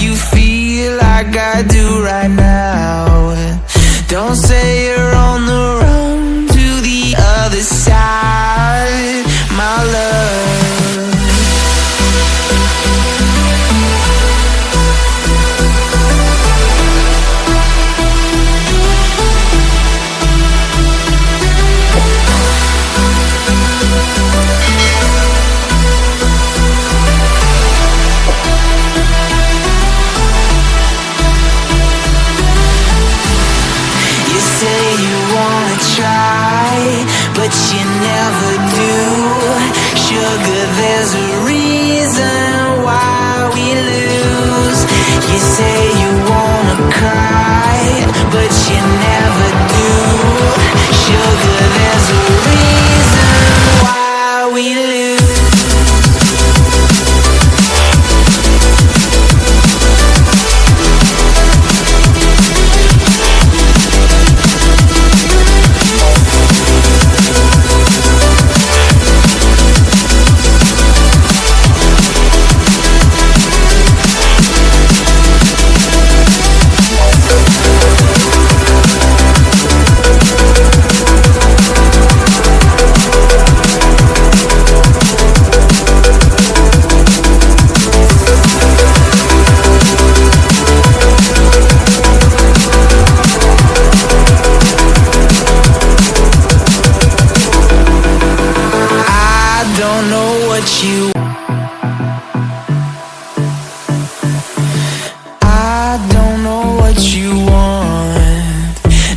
you feel like I do right now. Don't say you're on the run to the other side, my love. But you never do. Sugar, there's a reason why we lose. You say you wanna cry, but you never do. Sugar, there's a reason why we lose.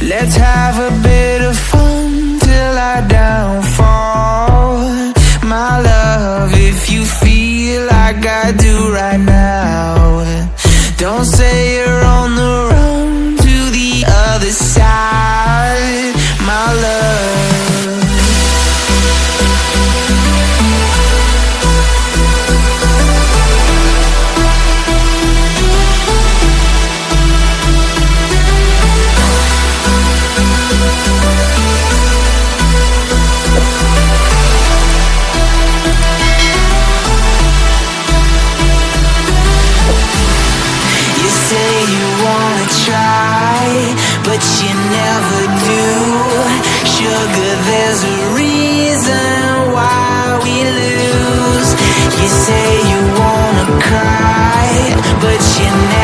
Let's have a bit of fun till I downfall, my love. If you feel like I do right now, don't say you're on the run to the other side, my love. But you never do. Sugar, there's a reason why we lose. You say you wanna cry, but you never